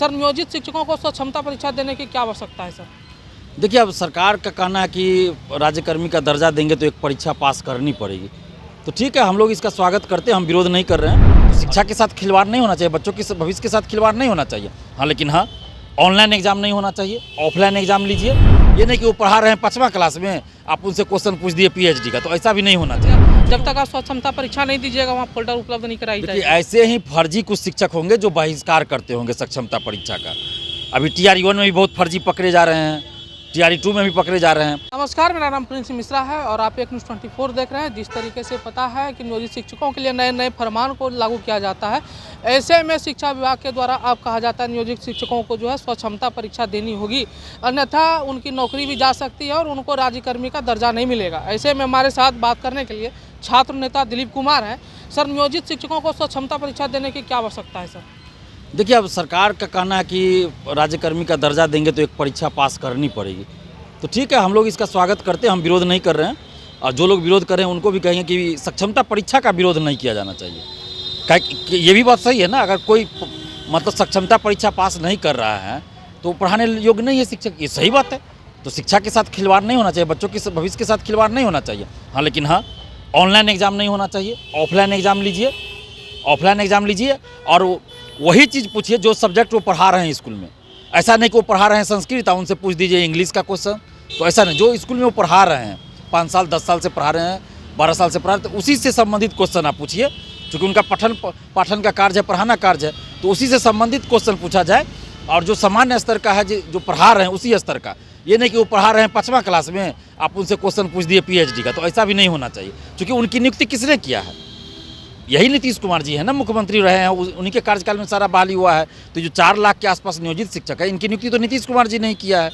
Sir, नियोजित शिक्षकों को स्वक्षमता परीक्षा देने की क्या आवश्यकता है सर? देखिए, अब सरकार का कहना है कि राज्यकर्मी का दर्जा देंगे तो एक परीक्षा पास करनी पड़ेगी। तो ठीक है, हम लोग इसका स्वागत करते हैं, हम विरोध नहीं कर रहे हैं। तो शिक्षा के साथ खिलवाड़ नहीं होना चाहिए, बच्चों के भविष्य के साथ खिलवाड़ नहीं होना चाहिए। हाँ, लेकिन हाँ, ऑनलाइन एग्जाम नहीं होना चाहिए, ऑफलाइन एग्जाम लीजिए। ये नहीं कि वो पढ़ा रहे हैं 5वां क्लास में, आप उनसे क्वेश्चन पूछ दिए पीएचडी का, तो ऐसा भी नहीं होना चाहिए। जब तक आप स्वक्षमता परीक्षा नहीं दीजिएगा वहाँ फोल्डर उपलब्ध नहीं कराई देखिए, जाएगी। ऐसे ही फर्जी कुछ शिक्षक होंगे जो बहिष्कार करते होंगे सक्षमता परीक्षा का। अभी TRE-1 में भी बहुत फर्जी पकड़े जा रहे हैं, TRE-2 में भी पकड़े जा रहे हैं। नमस्कार, मेरा नाम प्रिंस मिश्रा है और आप एक न्यूज़ 24 देख रहे हैं। जिस तरीके से पता है कि नियोजित शिक्षकों के लिए नए नए फरमान को लागू किया जाता है, ऐसे में शिक्षा विभाग के द्वारा अब कहा जाता है नियोजित शिक्षकों को जो है स्वक्षमता परीक्षा देनी होगी, अन्यथा उनकी नौकरी भी जा सकती है और उनको राज्यकर्मी का दर्जा नहीं मिलेगा। ऐसे में हमारे साथ बात करने के लिए छात्र नेता दिलीप कुमार हैं। सर, नियोजित शिक्षकों को स्वक्षमता परीक्षा देने की क्या आवश्यकता है सर? देखिए, अब सरकार का कहना है कि राज्यकर्मी का दर्जा देंगे तो एक परीक्षा पास करनी पड़ेगी। तो ठीक है, हम लोग इसका स्वागत करते हैं, हम विरोध नहीं कर रहे हैं। और जो लोग विरोध कर रहे हैं उनको भी कहेंगे कि सक्षमता परीक्षा का विरोध नहीं किया जाना चाहिए। क्या ये भी बात सही है ना, अगर कोई मतलब सक्षमता परीक्षा पास नहीं कर रहा है तो पढ़ाने योग्य नहीं है शिक्षक, ये सही बात है। तो शिक्षा के साथ खिलवाड़ नहीं होना चाहिए, बच्चों के भविष्य के साथ खिलवाड़ नहीं होना चाहिए। हाँ, लेकिन हाँ, ऑनलाइन एग्ज़ाम नहीं होना चाहिए, ऑफलाइन एग्ज़ाम लीजिए। ऑफलाइन एग्ज़ाम लीजिए और वही चीज़ पूछिए जो सब्जेक्ट वो पढ़ा रहे हैं स्कूल में। ऐसा नहीं कि वो पढ़ा रहे हैं संस्कृत, उनसे पूछ दीजिए इंग्लिश का क्वेश्चन। तो ऐसा नहीं, जो स्कूल में वो पढ़ा रहे हैं 5 साल 10 साल से पढ़ा रहे हैं, 12 साल से पढ़ा रहे हैं, तो उसी से संबंधित क्वेश्चन आप पूछिए। क्योंकि उनका पाठन का कार्य है, पढ़ाना कार्य है, तो उसी से संबंधित क्वेश्चन पूछा जाए। और जो सामान्य स्तर का है, जो पढ़ा रहे हैं उसी स्तर का। ये नहीं कि वो पढ़ा रहे हैं 5वां क्लास में, आप उनसे क्वेश्चन पूछ दिए पीएचडी का, तो ऐसा भी नहीं होना चाहिए। क्योंकि उनकी नियुक्ति किसने किया है? यही नीतीश कुमार जी है ना, मुख्यमंत्री रहे हैं, उन्हीं के कार्यकाल में सारा बहाली हुआ है। तो जो 4 लाख के आसपास नियोजित शिक्षक है, इनकी नियुक्ति तो नीतीश कुमार जी ने किया है।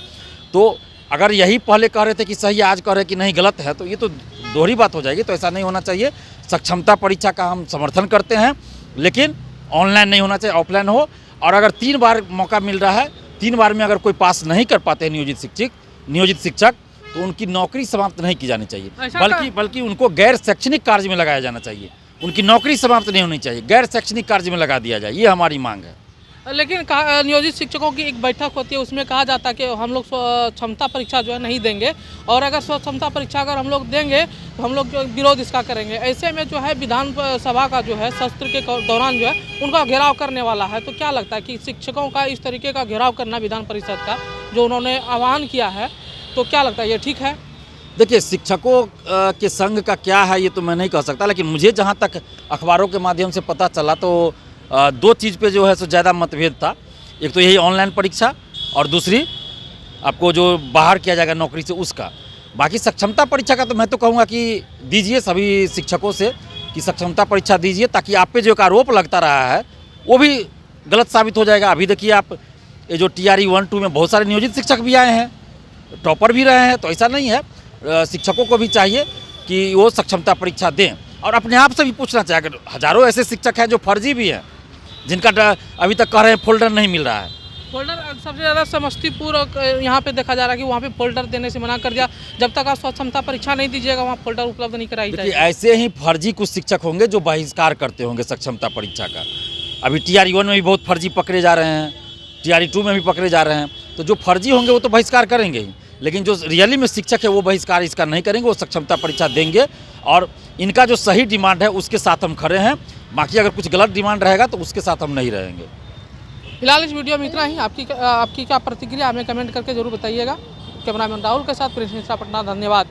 तो अगर यही पहले कह रहे थे कि सही, आज कह रहे हैं कि नहीं गलत है, तो ये तो दोहरी बात हो जाएगी। तो ऐसा नहीं होना चाहिए। सक्षमता परीक्षा का हम समर्थन करते हैं, लेकिन ऑनलाइन नहीं होना चाहिए, ऑफलाइन हो। और अगर 3 बार मौका मिल रहा है, 3 बार में अगर कोई पास नहीं कर पाते हैं नियोजित शिक्षक, तो उनकी नौकरी समाप्त नहीं की जानी चाहिए, बल्कि उनको गैर शैक्षणिक कार्य में लगाया जाना चाहिए। उनकी नौकरी समाप्त नहीं होनी चाहिए, गैर शैक्षणिक कार्य में लगा दिया जाए, ये हमारी मांग है। लेकिन नियोजित शिक्षकों की एक बैठक होती है, उसमें कहा जाता है कि हम लोग स्वक्षमता परीक्षा जो है नहीं देंगे, और अगर स्वक्षमता परीक्षा अगर हम लोग देंगे तो हम लोग विरोध इसका करेंगे। ऐसे में जो है विधान सभा का जो है सत्र के दौरान जो है उनका घेराव करने वाला है। तो क्या लगता है कि शिक्षकों का इस तरीके का घेराव करना विधान परिषद का जो उन्होंने आह्वान किया है, तो क्या लगता है ये ठीक है? देखिए, शिक्षकों के संघ का क्या है ये तो मैं नहीं कह सकता, लेकिन मुझे जहाँ तक अखबारों के माध्यम से पता चला तो 2 चीज़ पे जो है सो ज़्यादा मतभेद था। एक तो यही ऑनलाइन परीक्षा, और दूसरी आपको जो बाहर किया जाएगा नौकरी से उसका। बाकी सक्षमता परीक्षा का तो मैं तो कहूँगा कि दीजिए सभी शिक्षकों से कि सक्षमता परीक्षा दीजिए, ताकि आप पे जो एक आरोप लगता रहा है वो भी गलत साबित हो जाएगा। अभी देखिए आप, ये जो TRE-1-2 में बहुत सारे नियोजित शिक्षक भी आए हैं, टॉपर भी रहे हैं। तो ऐसा नहीं है, शिक्षकों को भी चाहिए कि वो सक्षमता परीक्षा दें, और अपने आप से भी पूछना चाहिए। अगर हज़ारों ऐसे शिक्षक हैं जो फर्जी भी हैं, जिनका अभी तक कह रहे हैं फोल्डर नहीं मिल रहा है। फोल्डर सबसे ज़्यादा समस्तीपुर यहाँ पे देखा जा रहा है कि वहाँ पे फोल्डर देने से मना कर दिया। जब तक आप स्वक्षमता परीक्षा नहीं दीजिएगा वहाँ फोल्डर उपलब्ध नहीं कराई जाएगी। ऐसे ही फर्जी कुछ शिक्षक होंगे जो बहिष्कार करते होंगे सक्षमता परीक्षा का। अभी TRE-1 में भी बहुत फर्जी पकड़े जा रहे हैं, TRE-2 में भी पकड़े जा रहे हैं। तो जो फर्जी होंगे वो तो बहिष्कार करेंगे ही, लेकिन जो रियली में शिक्षक है वो बहिष्कार इसका नहीं करेंगे, वो सक्षमता परीक्षा देंगे। और इनका जो सही डिमांड है उसके साथ हम खड़े हैं। बाकी अगर कुछ गलत डिमांड रहेगा तो उसके साथ हम नहीं रहेंगे। फिलहाल इस वीडियो में इतना ही। आपकी क्या प्रतिक्रिया हमें कमेंट करके जरूर बताइएगा। कैमरामैन राहुल के साथ प्रिंस मिश्रा, पटना। धन्यवाद।